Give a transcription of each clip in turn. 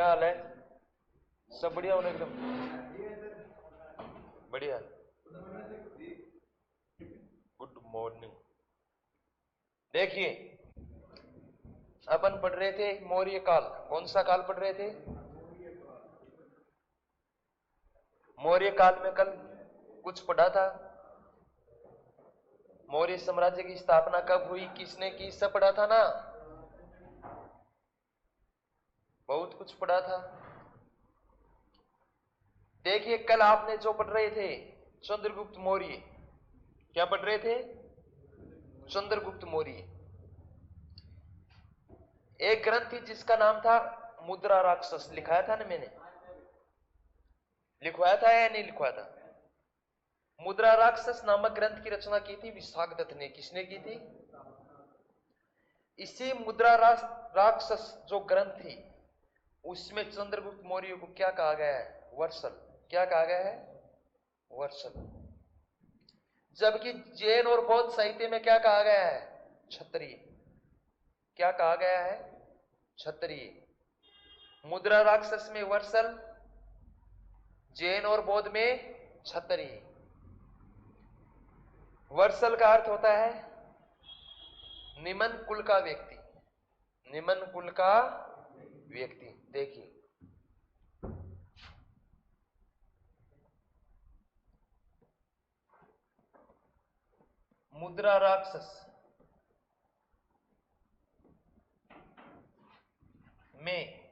क्या हाल है? सब बढ़िया होने एकदम बढ़िया। Good morning. देखिए, अपन पढ़ रहे थे मौर्य काल। कौन सा काल पढ़ रहे थे? मौर्य काल में कल कुछ पढ़ा था। मौर्य साम्राज्य की स्थापना कब हुई, किसने की, सब पढ़ा था ना। बहुत कुछ पढ़ा था। देखिए, कल आपने जो पढ़ रहे थे चंद्रगुप्त मौर्य। क्या पढ़ रहे थे? चंद्रगुप्त मौर्य। एक ग्रंथ थी जिसका नाम था मुद्रा राक्षस। लिखाया था ना मैंने? लिखवाया था या नहीं लिखवाया था? मुद्रा राक्षस नामक ग्रंथ की रचना की थी विशाखदत्त ने। किसने की थी? इसी मुद्रा राक्षस जो ग्रंथ थी उसमें चंद्रगुप्त मौर्य को क्या कहा गया है? वर्षल। क्या कहा गया है? वर्षल। जबकि जैन और बौद्ध साहित्य में क्या कहा गया है? क्षत्रिय। क्या कहा गया है? क्षत्रिय। मुद्रा राक्षस में वर्षल, जैन और बौद्ध में क्षत्रिय। वर्षल का अर्थ होता है निम्न कुल का व्यक्ति। निम्न कुल का व्यक्ति। देखिए, मुद्रा राक्षस में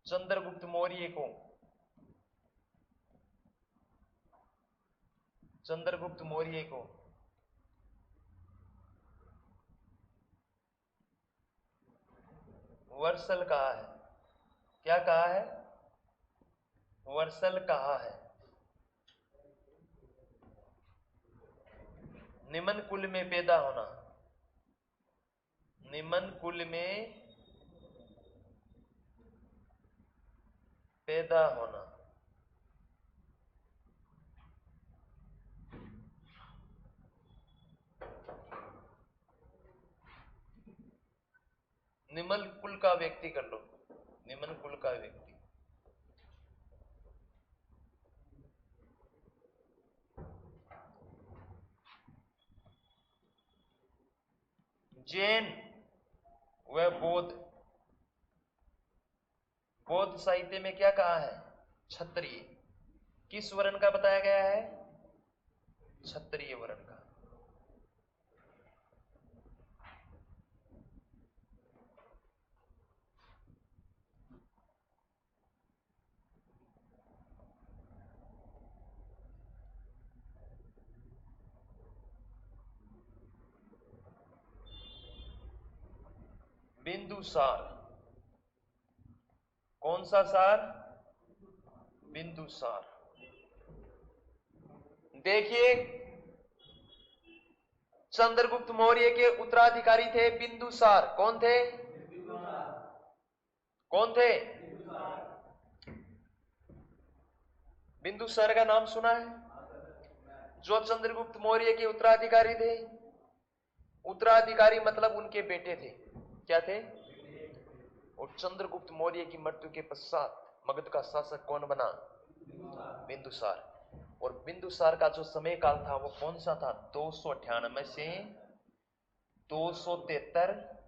चंद्रगुप्त मौर्य को वर्षल कहा है। क्या कहा है? वर्षल कहा है। निम्न कुल में पैदा होना। निम्न कुल में पैदा होना। निम्न कुल का व्यक्ति कर लो। निम्न कुल का व्यक्ति। जैन व बौद्ध साहित्य में क्या कहा है? क्षत्रिय। किस वर्ण का बताया गया है? क्षत्रिय वर्ण का। बिंदुसार। कौन सा सार? बिंदुसार। देखिए, चंद्रगुप्त मौर्य के उत्तराधिकारी थे बिंदुसार। कौन थे? कौन थे? बिंदुसार का नाम सुना है? जो चंद्रगुप्त मौर्य के उत्तराधिकारी थे। उत्तराधिकारी मतलब उनके बेटे थे। क्या थे? और चंद्रगुप्त मौर्य की मृत्यु के पश्चात मगध का शासक कौन बना? बिंदुसार। और बिंदुसार का जो समय काल था वो कौन सा था? 298 से 273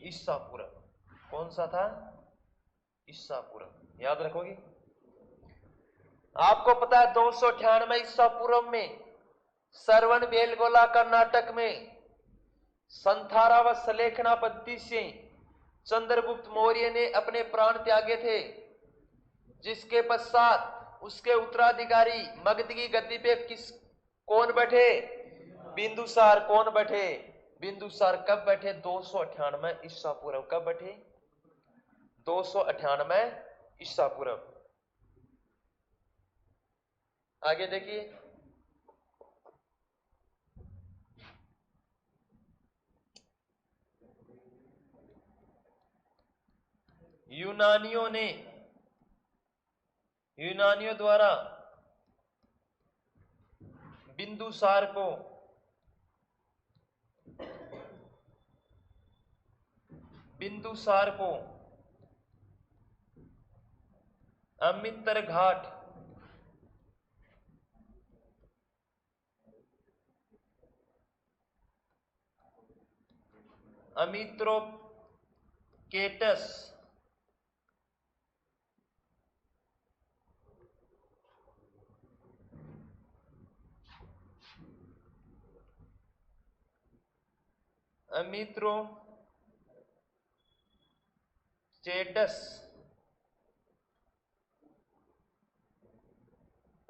ईसा पूर्व। कौन सा था? ईसा पूर्व। याद रखोगे? आपको पता है 298 ईसा पूर्व में सरवन बेलगोला कर्नाटक में संथारा व सलेखना पद्धति से चंद्रगुप्त मौर्य ने अपने प्राण त्यागे थे, जिसके पश्चात उसके उत्तराधिकारी मगध की गद्दी पे कौन बैठे? बिंदुसार। कौन बैठे? बिंदुसार। कब बैठे? 298 ईसा पूर्व। कब बैठे? 298 ईसा पूर्व। आगे देखिए, यूनानियों द्वारा बिंदुसार को अमित्र घाट, अमित्रोकेटस, अमित्रोचेटस,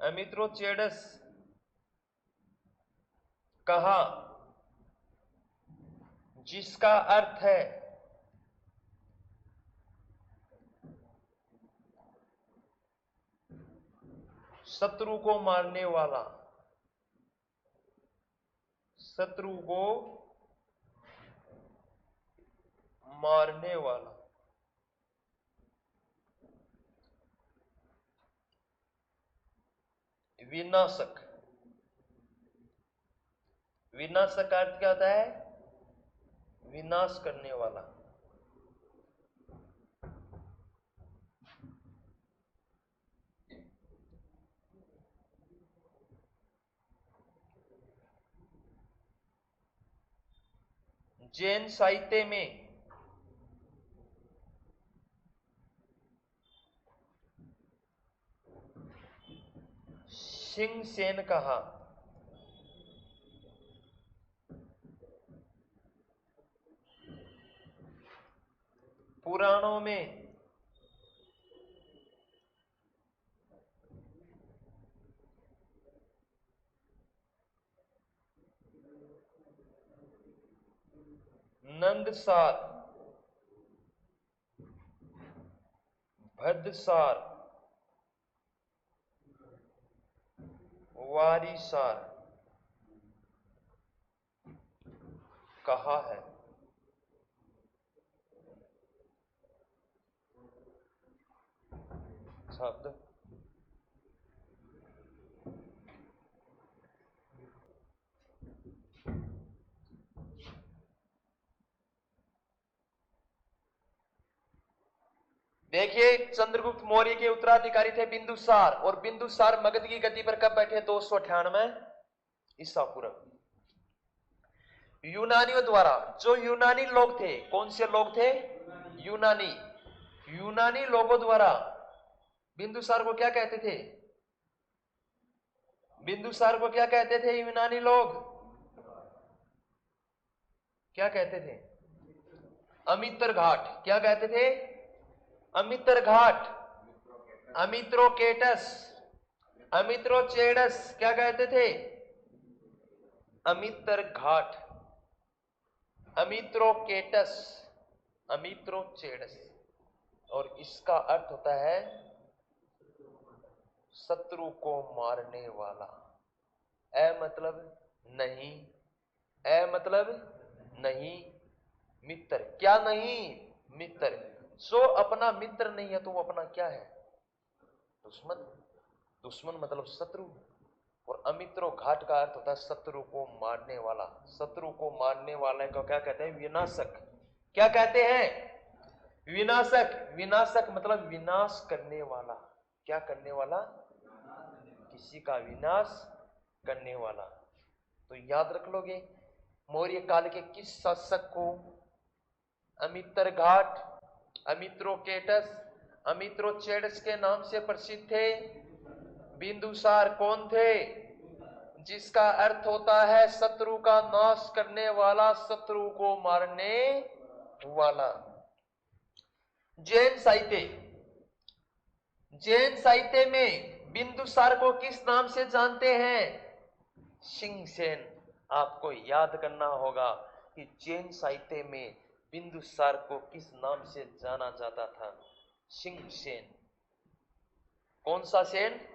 अमित्रोचेडस कहा, जिसका अर्थ है शत्रु को मारने वाला, शत्रु को मारने वाला। विनाशक, विनाशक का अर्थ क्या होता है? विनाश करने वाला। जैन साहित्य में सिंहसेन कहा, पुराणों में नंदसार, भद्रसार, वारीसार कहा है। शब्द देखिए, चंद्रगुप्त मौर्य के उत्तराधिकारी थे बिंदुसार, और बिंदुसार मगध की गद्दी पर कब बैठे? 298 ईसा पूर्व। यूनानियों द्वारा, जो यूनानी लोग थे, कौन से लोग थे? यूनानी। यूनानी लोगों द्वारा बिंदुसार को क्या कहते थे? बिंदुसार को क्या कहते थे यूनानी लोग? क्या कहते थे? अमित्र घाट। क्या कहते थे? अमित्र घाट, अमित्रोकेटस, अमित्रोचेडस। क्या कहते थे? अमित्र घाट, अमित्रोकेटस, अमित्रोचेडस। और इसका अर्थ होता है शत्रु को मारने वाला। ए मतलब नहीं, ए मतलब नहीं, मित्र। क्या नहीं? मित्र। जो अपना मित्र नहीं है तो वो अपना क्या है? दुश्मन। दुश्मन मतलब शत्रु। और अमित्रो घाट का अर्थ होता है शत्रु को मारने वाला। शत्रु को मारने वाले को क्या कहते हैं? विनाशक। क्या कहते हैं? विनाशक। विनाशक मतलब विनाश करने वाला। क्या करने वाला? किसी का विनाश करने वाला। तो याद रख लोगे, मौर्य काल के किस शासक को अमित्र घाट, अमित्रोकेटस, अमित्रोचेडस के नाम से प्रसिद्ध थे? बिंदुसार। कौन थे? जिसका अर्थ होता है शत्रु का नाश करने वाला, शत्रु को मारने वाला। जैन साहित्य, जैन साहित्य में बिंदुसार को किस नाम से जानते हैं? सिंहसेन। आपको याद करना होगा कि जैन साहित्य में बिंदुसार को किस नाम से जाना जाता था? सिंहसेन। कौन सा सेन?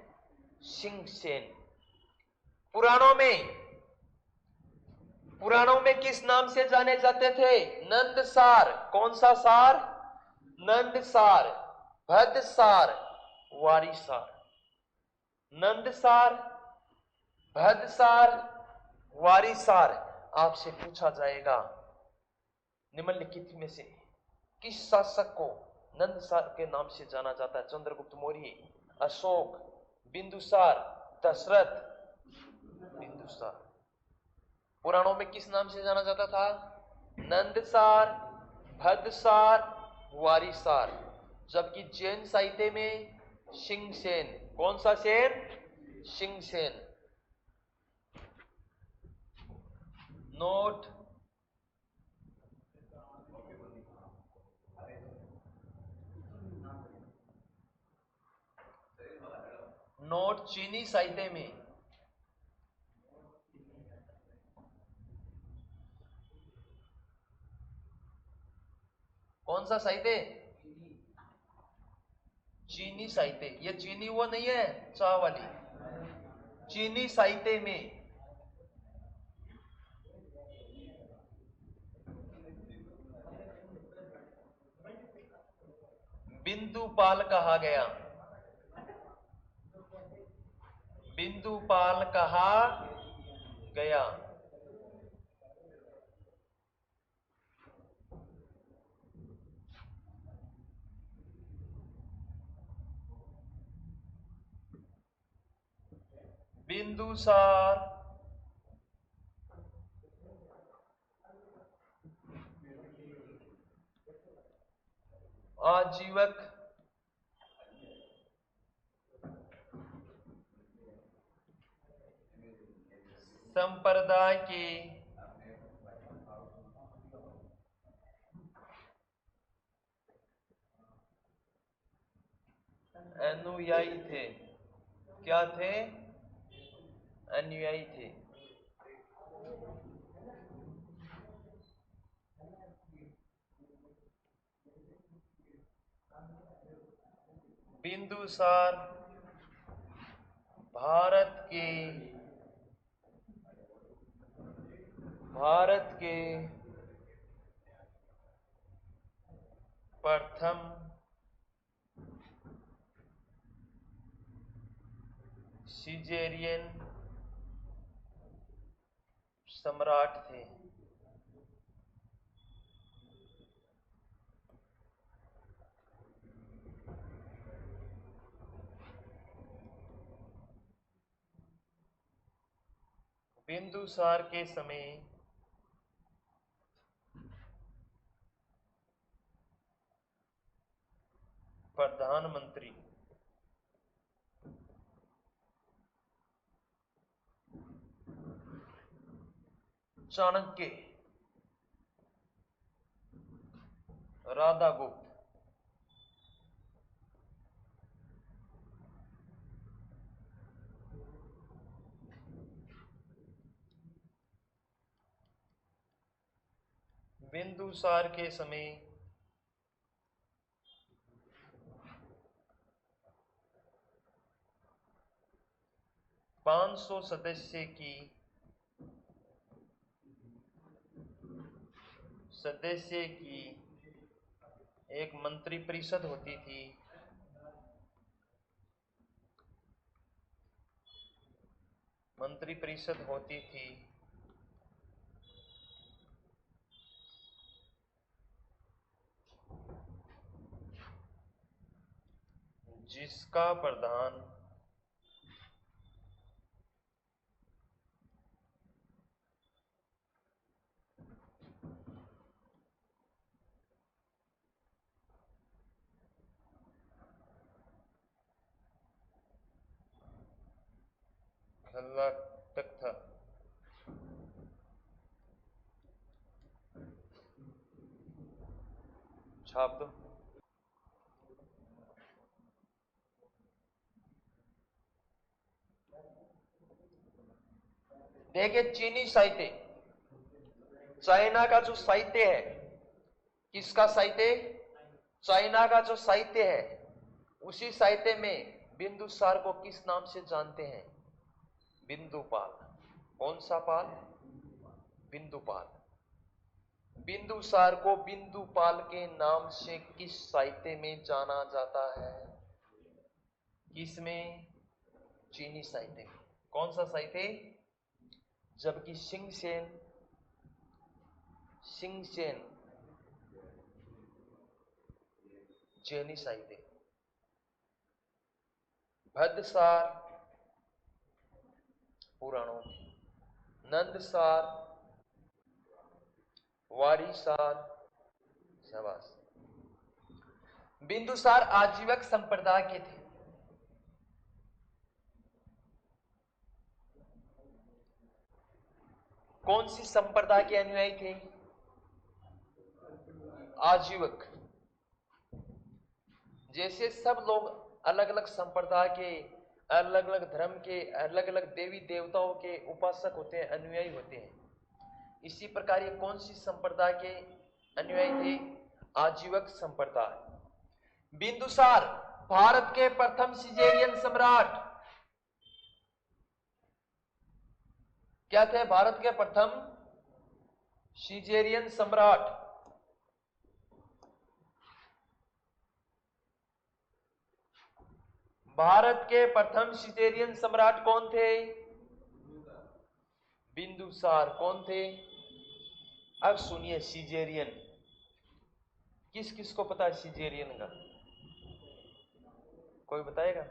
सिंहसेन। पुराणों में, पुराणों में किस नाम से जाने जाते थे? नंदसार। कौन सा सार? नंदसार, भद्रसार, वारीसार। नंदसार, भद्रसार, वारीसार। आपसे पूछा जाएगा निम्नलिखित में से किस शासक को नंदसार के नाम से जाना जाता है। चंद्रगुप्त मौर्य, अशोक, बिंदुसार, दशरथ, बिंदुसार। पुराणों में किस नाम से जाना जाता था? नंदसार, भद्रसार, वारिसार। जबकि जैन साहित्य में सिंहसेन। कौन सा सेन? सिंहसेन। नोट नोट चीनी साहित्य में कौन सा साहित्य? चीनी साहित्य। ये चीनी वो नहीं है चाय वाली, चीनी साहित्य में बिंदुपाल कहा गया। बिंदुपाल कहा गया। बिंदुसार आजीवक संप्रदाय के अनुयायी थे। क्या थे? अनुयायी थे। बिंदुसार भारत के प्रथम सीजेरियन सम्राट थे। बिंदुसार के समय प्रधानमंत्री चाणक्य, राधागुप्त, बिंदुसार के समय पांच सौ सदस्य की एक मंत्री परिषद होती थी। मंत्री परिषद होती थी जिसका प्रधान खलनायक था। छाप दो। देखिए चीनी साहित्य, चाइना का जो साहित्य है, किसका साहित्य? चाइना का जो साहित्य है, उसी साहित्य में बिंदुसार को किस नाम से जानते हैं? बिंदुपाल। कौन सा पाल? बिंदुपाल। बिंदुसार को बिंदुपाल के नाम से किस साहित्य में जाना जाता है? किसमें? चीनी साहित्य में। कौन सा साहित्य? जबकि सिंहसेन जेनिसाई थे। भद्रसार पुराणों में, नंदसार, वारीसार, शाबाश। बिंदुसार आजीवक संप्रदाय के थे। कौन सी संप्रदाय के अनुयायी थे? आजीवक। जैसे सब लोग अलग अलग संप्रदाय के, अलग अलग धर्म के, अलग अलग देवी देवताओं के उपासक होते हैं, अनुयायी होते हैं, इसी प्रकार ये कौन सी संप्रदाय के अनुयायी थे? आजीवक संप्रदाय। बिंदुसार भारत के प्रथम सिजेरियन सम्राट। क्या थे? भारत के प्रथम सिजेरियन सम्राट। भारत के प्रथम सिजेरियन सम्राट कौन थे? बिंदुसार। कौन थे? अब सुनिए, सिजेरियन किस किस को पता है? सिजेरियन का कोई बताएगा?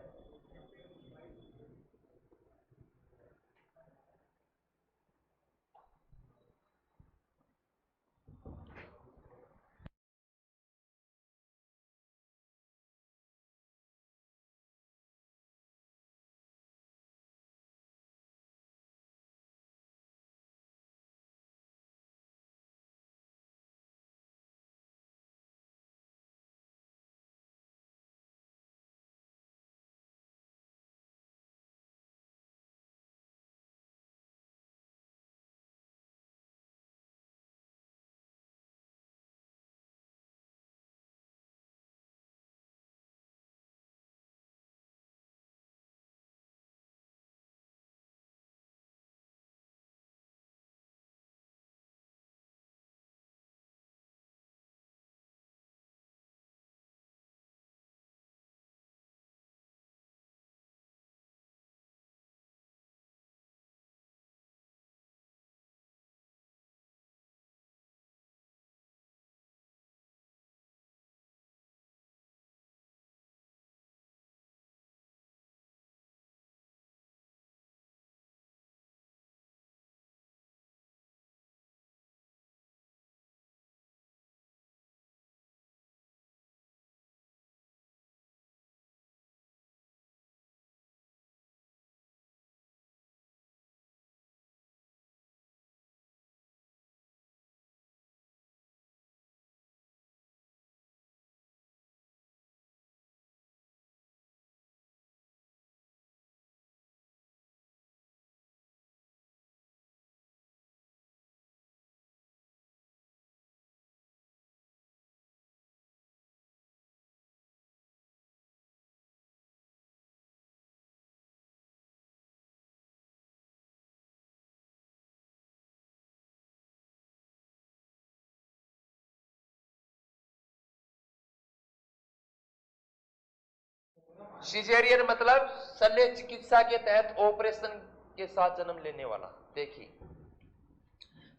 सिजेरियन मतलब शल्य चिकित्सा के तहत ऑपरेशन के साथ जन्म लेने वाला। देखिए,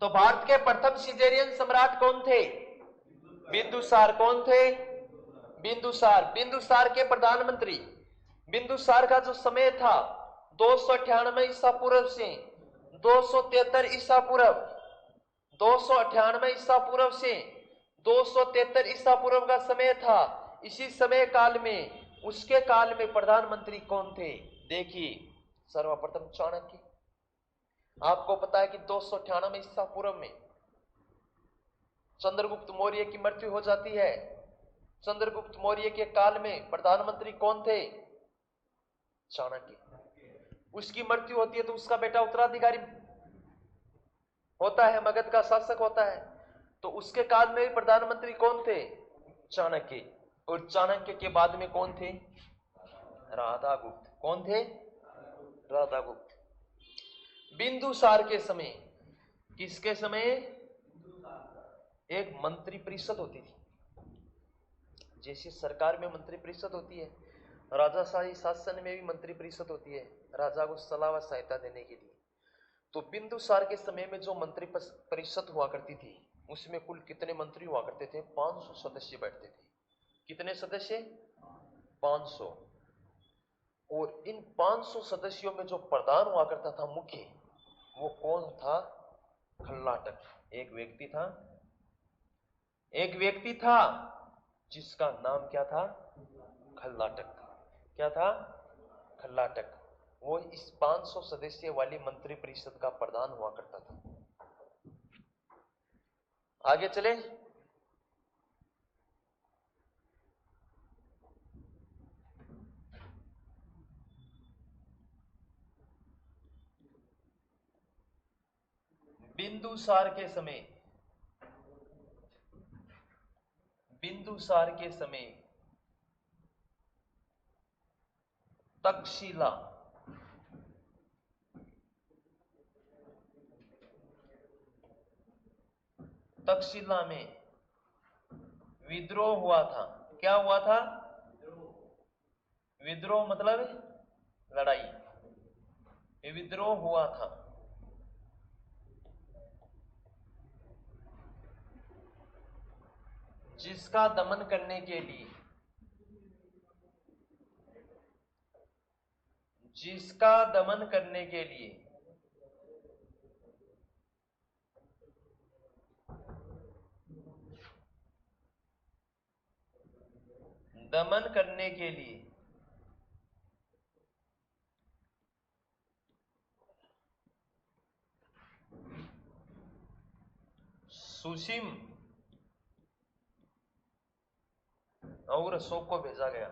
तो भारत के प्रथम सिजेरियन सम्राट कौन थे? बिंदुसार। कौन थे? बिंदुसार। बिंदुसार के प्रधानमंत्री, बिंदुसार का जो समय था 298 ईसा पूर्व से 273 ईसा पूर्व, 298 ईसा पूर्व से 273 ईसा पूर्व का समय था। इसी समय काल में, उसके काल में प्रधानमंत्री कौन थे? देखिए, सर्वप्रथम चाणक्य। आपको पता है कि 298 ईसा पूर्व में चंद्रगुप्त मौर्य की मृत्यु हो जाती है। चंद्रगुप्त मौर्य के काल में प्रधानमंत्री कौन थे? चाणक्य। उसकी मृत्यु होती है तो उसका बेटा उत्तराधिकारी होता है, मगध का शासक होता है। तो उसके काल में भी प्रधानमंत्री कौन थे? चाणक्य। और चाणक्य के बाद में कौन थे? राधागुप्त। कौन थे? राधागुप्त। बिंदुसार के समय, किसके समय? एक मंत्री परिषद होती थी। जैसे सरकार में मंत्री परिषद होती है, राजाशाही शासन में भी मंत्री परिषद होती है, राजा को सलाह व सहायता देने के लिए। तो बिंदुसार के समय में जो मंत्री परिषद हुआ करती थी, उसमें कुल कितने मंत्री हुआ करते थे? 500 सदस्य बैठते थे। कितने सदस्य? 500। और इन 500 सदस्यों में जो प्रधान हुआ करता था मुख्य, वो कौन था? खल्लाटक। एक व्यक्ति था जिसका नाम क्या था? खल्लाटक। क्या था? खल्लाटक। वो इस 500 सदस्य वाली मंत्रिपरिषद का प्रधान हुआ करता था। आगे चले। बिंदुसार के समय तक्षशिला में विद्रोह हुआ था। क्या हुआ था? विद्रोह मतलब लड़ाई। विद्रोह हुआ था। जिसका दमन करने के लिए सुसीम और अशोक को भेजा गया।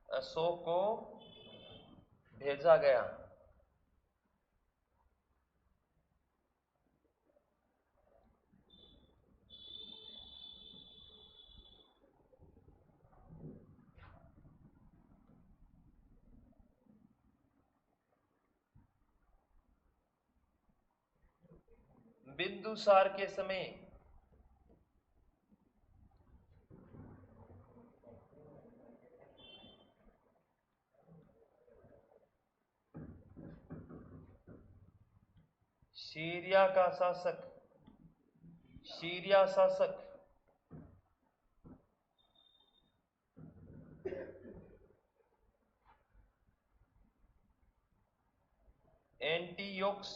अशोक को भेजा गया। बिंदुसार के समय सीरिया शासक एंटियोक्स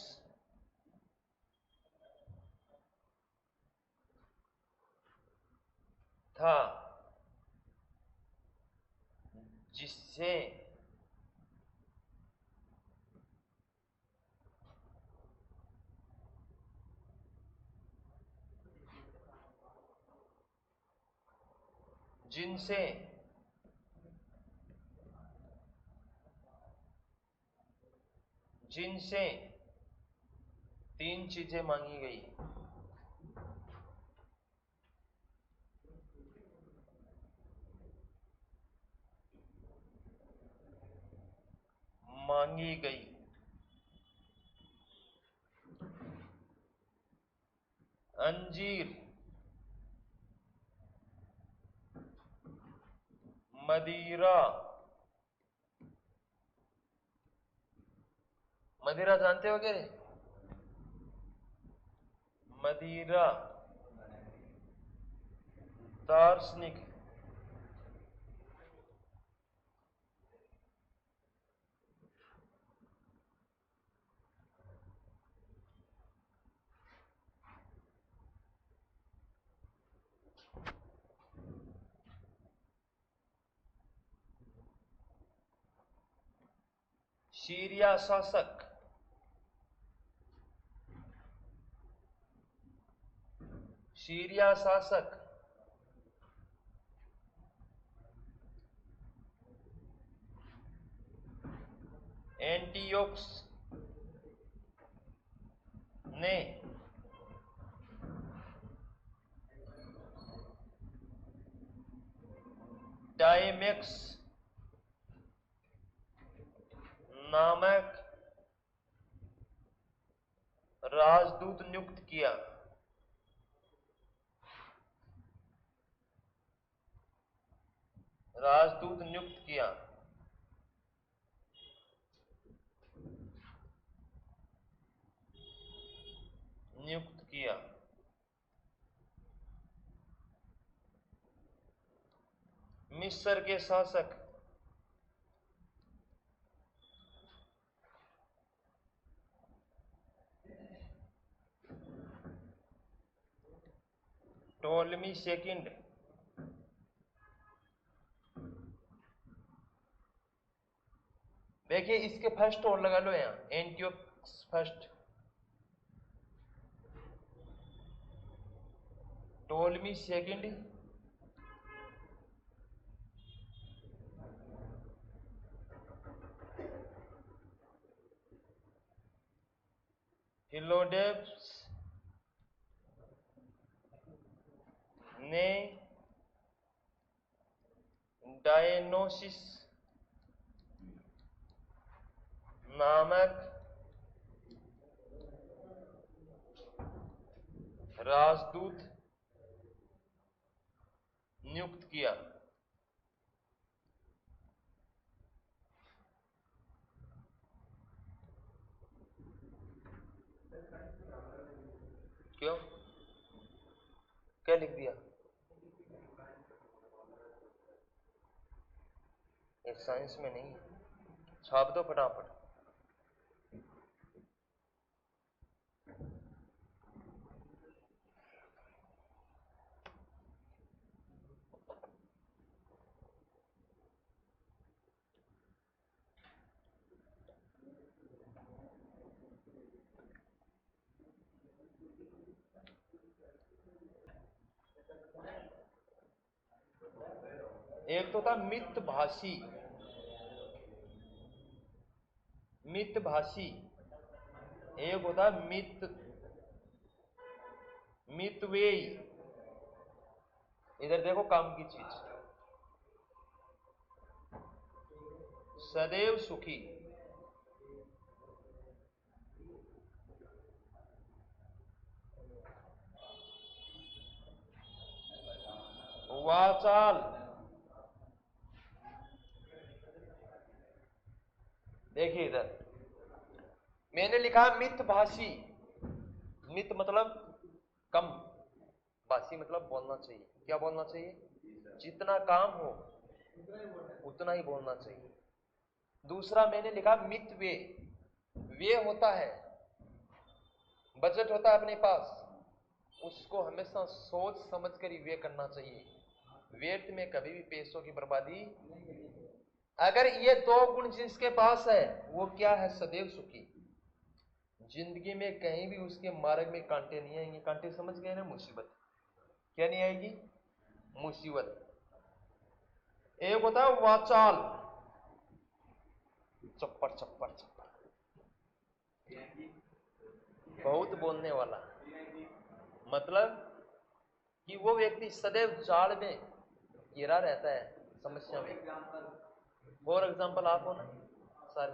था, जिससे जिनसे 3 चीजें मांगी गई। अंजीर, मदिरा जानते हो क्या? मदिरा, दार्शनिक, सीरिया शासक एंटियोक्स ने टाइमेक्स नामक राजदूत नियुक्त किया। किया। मिस्र के शासक टोलमी सेकंड देखिए, इसके फर्स्ट और लगा लो यहां, एंटियोकस फर्स्ट, टोलमी सेकंड, फिलोडेप्स ने डायनोसिस नामक राजदूत नियुक्त किया। क्यों, क्या लिख दिया? ये साइंस में नहीं, छाप दो फटाफट। एक तो था मितभाषी, मितभाषी, एक होता मितवेयी। इधर देखो काम की चीज, सदैव सुखी, वाचाल, देखिए इधर मैंने लिखा मितभाषी, मित मतलब कम, भाषी मतलब बोलना चाहिए। क्या बोलना चाहिए? जितना काम हो उतना ही बोलना चाहिए। दूसरा मैंने लिखा मितव्य, व्यय होता है, बजट होता है अपने पास, उसको हमेशा सोच समझ कर ही व्यय करना चाहिए। व्यर्थ में कभी भी पैसों की बर्बादी। अगर ये दो गुण जिसके पास है वो क्या है? सदैव सुखी। जिंदगी में कहीं भी उसके मार्ग में कांटे नहीं आएंगे। कांटे समझ गए ना? मुसीबत। क्या नहीं आएगी? मुसीबत। एक होता है वाचाल, चप्पड़ चप्पड़ चप्पड़, बहुत बोलने वाला, मतलब कि वो व्यक्ति सदैव जाल में घिरा रहता है, समस्या में। फॉर एग्जाम्पल आप हो ना सारे।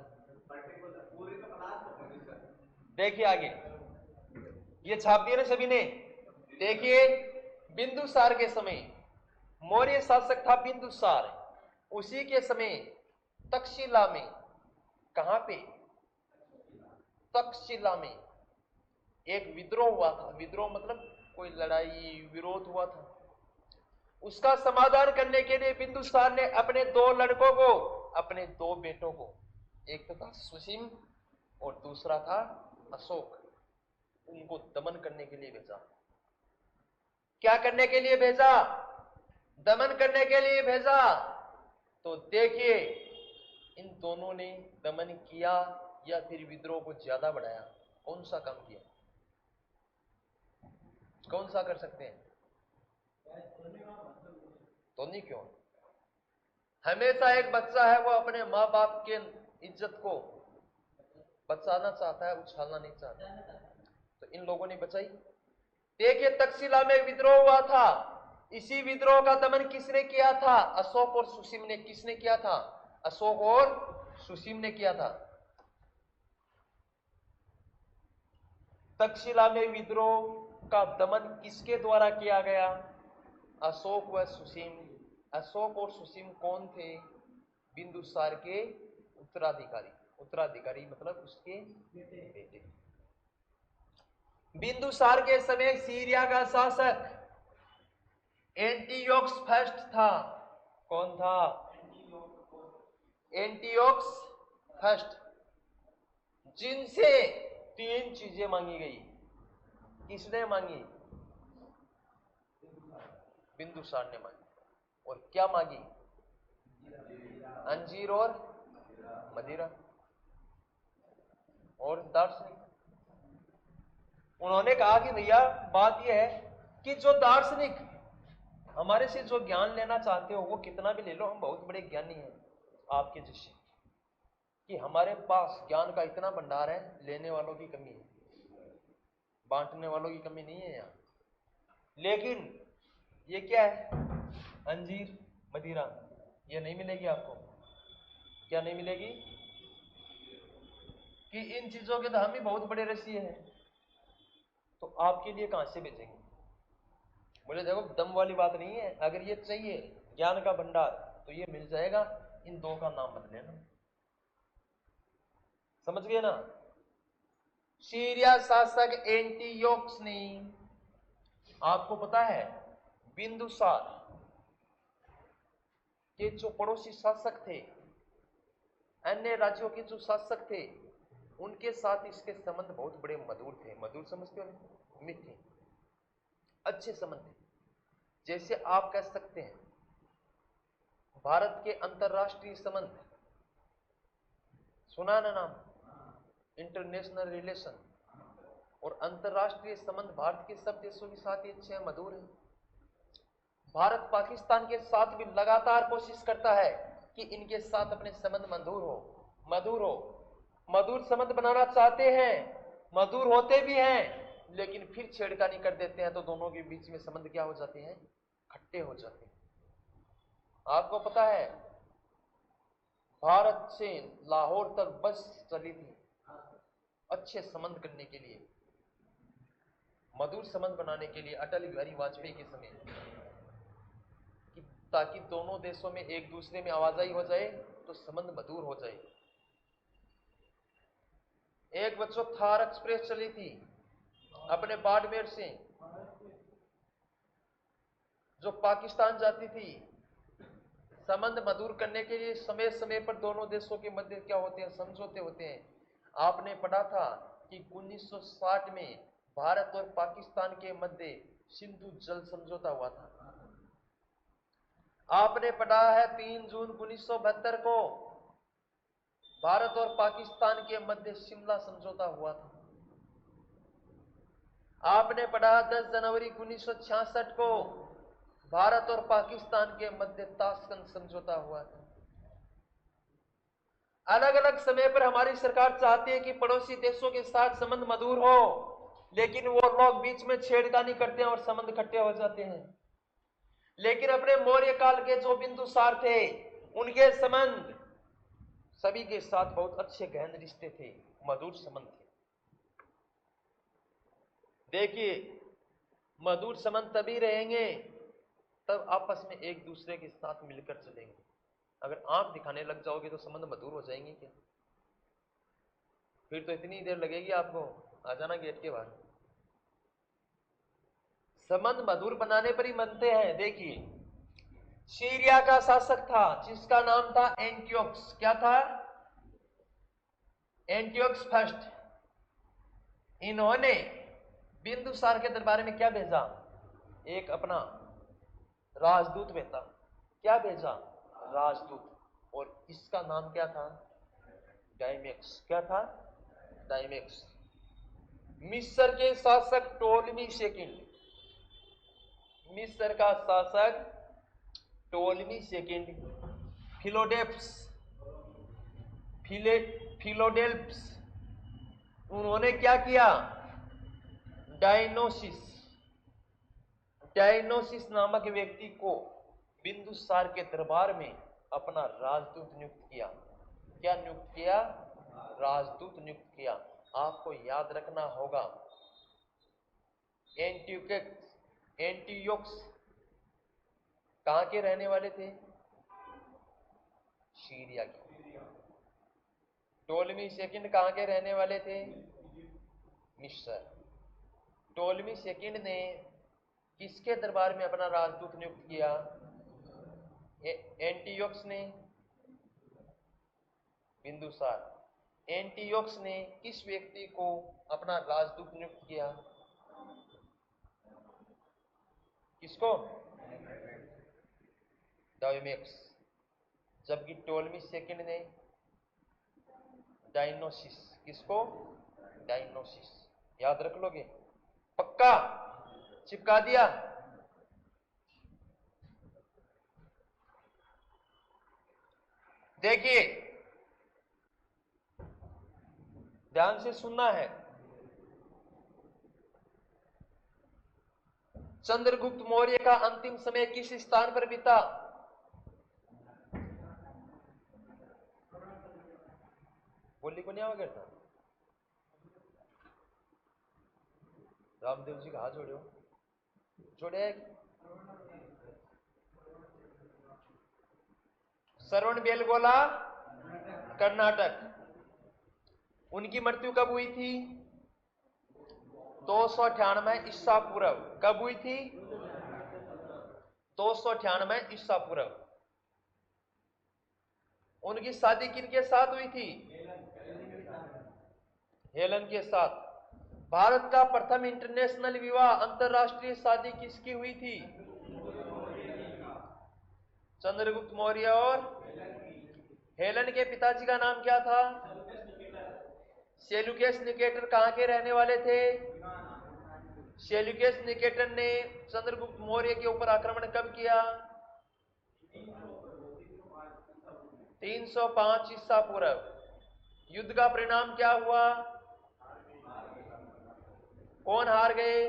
देखिए आगे, ये छाप दिया ना सभी ने। देखिए, बिंदुसार के समय, मौर्य शासक था बिंदुसार, उसी के समय तक्षशिला में, कहां पे? तक्षशिला में एक विद्रोह हुआ था। विद्रोह मतलब कोई लड़ाई विरोध हुआ था। उसका समाधान करने के लिए बिंदुसार ने अपने दो लड़कों को, अपने दो बेटों को, एक तो था सुसीम और दूसरा था अशोक, उनको दमन करने के लिए भेजा। क्या करने के लिए भेजा? दमन करने के लिए भेजा। तो देखिए, इन दोनों ने दमन किया या फिर विद्रोह को ज्यादा बढ़ाया? कौन सा काम किया? कौन सा कर सकते हैं? तो नहीं क्यों? हमेशा एक बच्चा है वो अपने माँ बाप के इज्जत को बचाना चाहता है, उछालना नहीं चाहता। तो इन लोगों ने बचाई। देखिए, तक्षशिला में विद्रोह हुआ था, इसी विद्रोह का दमन किसने किया था? अशोक और सुसीम ने। किसने किया था? अशोक और सुसीम ने किया था। तक्षशिला में विद्रोह का दमन किसके द्वारा किया गया? अशोक व सुसीम। अशोक और सुसीम कौन थे? बिंदुसार के उत्तराधिकारी। उत्तराधिकारी मतलब उसके बेटे। बिंदुसार के समय सीरिया का शासक एंटियोक्स फर्स्ट था। कौन था? एंटियोक्स फर्स्ट, जिनसे 3 चीजें मांगी गई। किसने मांगी? बिंदुसार ने मांगी। और क्या मांगी? अंजीर और मदिरा। और दार्शनिक। उन्होंने कहा कि भैया बात यह है कि जो दार्शनिक हमारे से जो ज्ञान लेना चाहते हो वो कितना भी ले लो, हम बहुत बड़े ज्ञानी हैं आपके जैसे, कि हमारे पास ज्ञान का इतना भंडार है, लेने वालों की कमी है, बांटने वालों की कमी नहीं है यहाँ। लेकिन ये क्या है? अंजीर मदिरा, ये नहीं मिलेगी आपको। क्या नहीं मिलेगी? कि इन चीजों के तो हम ही बहुत बड़े रसिए हैं, तो आपके लिए कहां से बेचेंगे? बोले देखो दम वाली बात नहीं है, अगर ये चाहिए ज्ञान का भंडार तो ये मिल जाएगा, इन 2 का नाम बदल लेना। समझ गए ना? सीरिया शासक एंटियोक्स ने, आपको पता है बिंदुसार के जो पड़ोसी शासक थे, अन्य राज्यों के जो शासक थे, उनके साथ इसके संबंध बहुत बड़े मधुर थे। मधुर समझते हो? मीठे, अच्छे संबंध थे। जैसे आप कह सकते हैं भारत के अंतरराष्ट्रीय संबंध, सुना ना नाम? International relation. और अंतरराष्ट्रीय संबंध भारत के सब देशों के साथ ही अच्छे हैं, मधुर हैं। भारत पाकिस्तान के साथ भी लगातार कोशिश करता है कि इनके साथ अपने संबंध मधुर हो, मधुर हो। मधुर संबंध बनाना चाहते हैं, मधुर होते भी हैं, लेकिन फिर छेड़खानी कर देते हैं तो दोनों के बीच में संबंध क्या हो जाते हैं? खट्टे हो जाते हैं। आपको पता है भारत से लाहौर तक बस चली थी अच्छे संबंध करने के लिए, मधुर संबंध बनाने के लिए, अटल बिहारी वाजपेयी के समय, कि ताकि दोनों देशों में एक दूसरे में आवाजाही हो जाए तो संबंध मधुर हो जाए। एक बच्चों थार एक्सप्रेस चली थी अपने बाड़मेर से, जो पाकिस्तान जाती थी। संबंध मधुर करने के लिए समय समय पर दोनों देशों के मध्य क्या होते हैं? समझौते होते हैं। आपने पढ़ा था कि 1960 में भारत और पाकिस्तान के मध्य सिंधु जल समझौता हुआ था। आपने पढ़ा है 3 जून 1972 को भारत और पाकिस्तान के मध्य शिमला समझौता हुआ था। आपने पढ़ा 10 जनवरी 1966 को भारत और पाकिस्तान के मध्य ताशकंद समझौता हुआ था। अलग अलग समय पर हमारी सरकार चाहती है कि पड़ोसी देशों के साथ संबंध मधुर हो, लेकिन वो लोग बीच में छेड़खानी करते हैं और संबंध खट्टे हो जाते हैं। लेकिन अपने मौर्य काल के जो बिंदुसार थे, उनके संबंध सभी के साथ बहुत अच्छे गहन रिश्ते थे, मधुर संबंध थे। देखिए मधुर संबंध तभी रहेंगे तब आपस में एक दूसरे के साथ मिलकर चलेंगे। अगर आंख दिखाने लग जाओगे तो संबंध मधुर हो जाएंगे क्या? फिर तो इतनी देर लगेगी आपको, आ जाना गेट के बाहर। संबंध मधुर बनाने पर ही बनते हैं। देखिए सीरिया का शासक था जिसका नाम था एंटियोक्स। क्या था? एंटियोक्स फर्स्ट। इन्होंने बिंदुसार के दरबार में क्या भेजा? एक अपना राजदूत भेजा। क्या भेजा? राजदूत। और इसका नाम क्या था? डायमेक्स। क्या था? डायमेक्स। मिस्र के शासक टोलमी सेकंड, मिस्र का शासक टोलमी सेकंड, फिलोडेप्स, फिलोडेल्फ्स, उन्होंने क्या किया? डायनोसिस, डायनोसिस नामक व्यक्ति को बिंदुसार के दरबार में अपना राजदूत नियुक्त किया। क्या नियुक्त किया? राजदूत नियुक्त किया। आपको याद रखना होगा एंटियोक्स कहां के रहने वाले थे? सीरिया के। टोलमी सेकंड कहां के रहने वाले थे? मिस्र। टोलमी सेकंड ने किसके दरबार में अपना राजदूत नियुक्त किया? एंटियोक्स ने, बिंदुसार। एंटियोक्स ने किस व्यक्ति को अपना राजदूत नियुक्त किया? किसको? डायोमेक्स। जबकि टोलमी सेकंड ने डायनोसिस। किसको? डायनोसिस। याद रख लोगे? पक्का? चिपका दिया? देखिए, ध्यान से सुनना है। चंद्रगुप्त मौर्य का अंतिम समय किस स्थान पर बीता? बोली को नहीं आवा करता। रामदेव जी का हाथ जोड़ो, जोड़े। श्रवण बेलगोला, कर्नाटक। उनकी मृत्यु कब हुई थी? 298 ईसा पूर्व। कब हुई थी? 298 ईसा पूर्व। उनकी शादी किनके साथ हुई थी? हेलन के साथ। भारत का प्रथम इंटरनेशनल विवाह, अंतरराष्ट्रीय शादी किसकी हुई थी? चंद्रगुप्त मौर्य और हेलन के पिताजी का नाम क्या था? सेल्यूकस निकेटर कहां के रहने वाले थे? सेल्यूकस निकेटर ने चंद्रगुप्त मौर्य के ऊपर आक्रमण कब किया? 305 ईसा पूर्व। युद्ध का परिणाम क्या हुआ? कौन हार गए?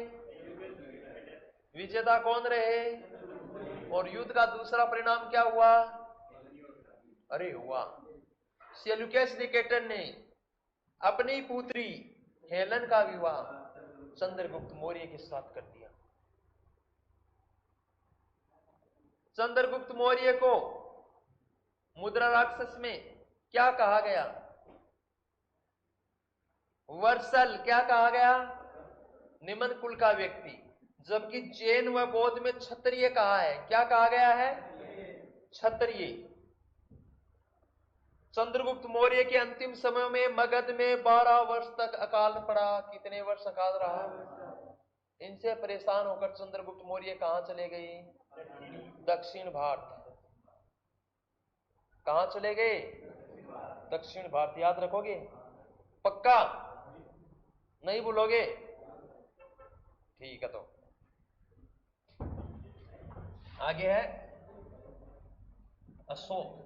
विजेता कौन रहे? और युद्ध का दूसरा परिणाम क्या हुआ? अरे हुआ, सेल्यूकस निकेटर ने अपनी पुत्री हेलन का विवाह चंद्रगुप्त मौर्य के साथ कर दिया। चंद्रगुप्त मौर्य को मुद्रा राक्षस में क्या कहा गया? वर्सल। क्या कहा गया? निम्न कुल का व्यक्ति। जबकि जैन व बौद्ध में क्षत्रिय कहा है। क्या कहा गया है? क्षत्रिय। चंद्रगुप्त मौर्य के अंतिम समय में मगध में 12 वर्ष तक अकाल पड़ा। कितने वर्ष अकाल रहा? इनसे परेशान होकर चंद्रगुप्त मौर्य कहां चले गए? दक्षिण भारत। कहां चले गए? दक्षिण भारत। याद रखोगे? पक्का? नहीं भूलोगे? ठीक है। तो आगे है अशोक।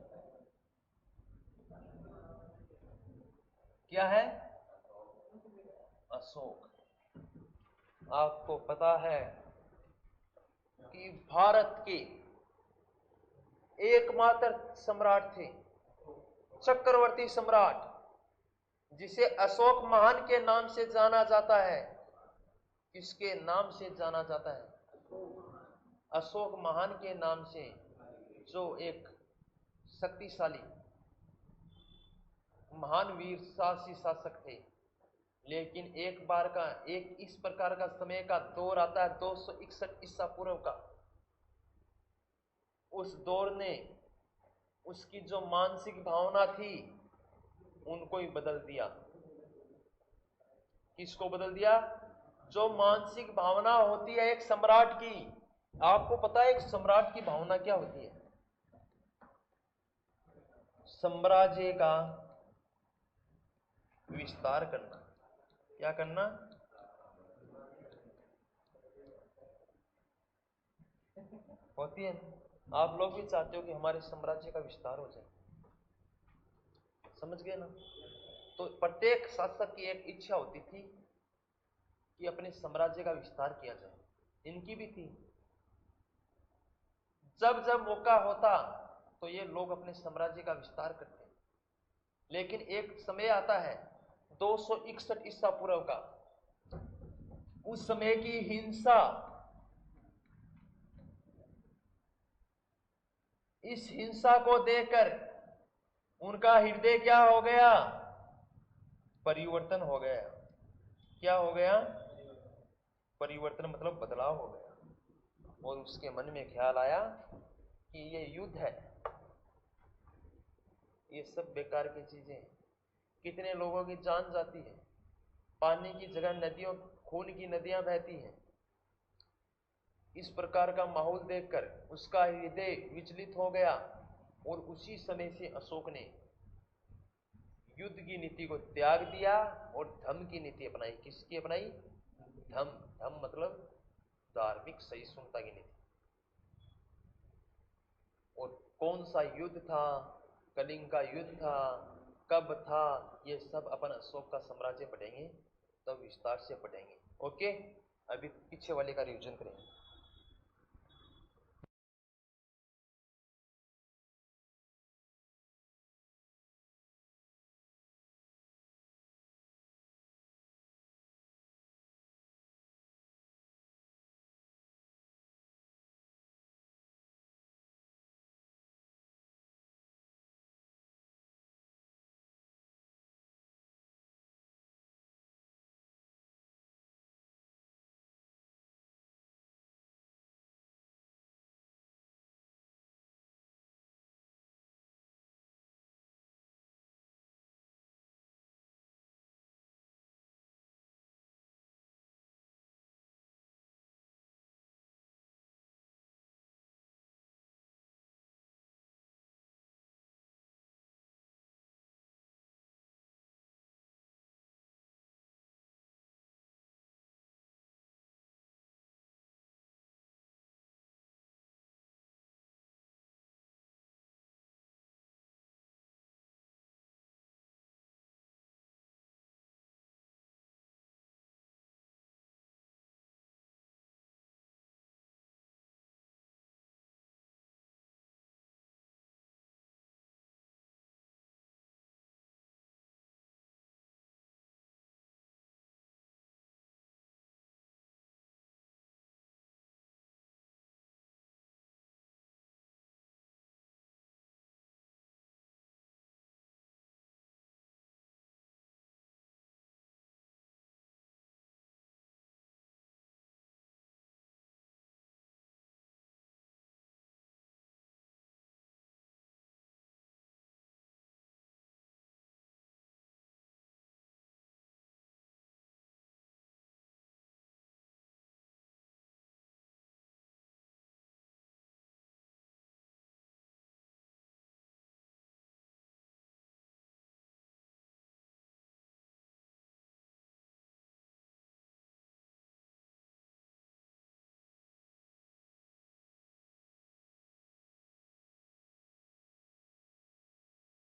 क्या है? अशोक। आपको पता है कि भारत के एकमात्र सम्राट थे, चक्रवर्ती सम्राट, जिसे अशोक महान के नाम से जाना जाता है। किसके नाम से जाना जाता है? अशोक महान के नाम से, जो एक शक्तिशाली महान वीर साहसी शासक थे। लेकिन एक बार का एक इस प्रकार का समय का दौर आता है 261 ईसा पूर्व का। उस दौर ने उसकी जो मानसिक भावना थी उनको ही बदल दिया। किसको बदल दिया? जो मानसिक भावना होती है एक सम्राट की। आपको पता है एक सम्राट की भावना क्या होती है? साम्राज्य का विस्तार करना। क्या करना? होती है। आप लोग भी चाहते हो कि हमारे साम्राज्य का विस्तार हो जाए। समझ गए ना? तो प्रत्येक शासक की एक इच्छा होती थी कि अपने साम्राज्य का विस्तार किया जाए। इनकी भी थी। जब जब मौका होता तो ये लोग अपने साम्राज्य का विस्तार करते। लेकिन एक समय आता है 261 ईसा पूर्व का। उस समय की हिंसा, इस हिंसा को देखकर उनका हृदय क्या हो गया? परिवर्तन हो गया। क्या हो गया? परिवर्तन मतलब बदलाव हो गया और उसके मन में ख्याल आया कि ये युद्ध है, ये सब बेकार की चीजें हैं, कितने लोगों की जान जाती है, पानी की जगह नदियों, खून की नदियां बहती हैं। इस प्रकार का माहौल देखकर उसका हृदय विचलित हो गया और उसी समय से अशोक ने युद्ध की नीति को त्याग दिया और धम्म की नीति अपनाई। किसकी अपनाई? धम्म। धम्म मतलब धार्मिक सहिष्णुता की नीति। और कौन सा युद्ध था? कलिंग का युद्ध था। कब था? ये सब अपन अशोक का साम्राज्य पढ़ेंगे, तब विस्तार से पढ़ेंगे। ओके, अभी पीछे वाले का रिवीजन करेंगे।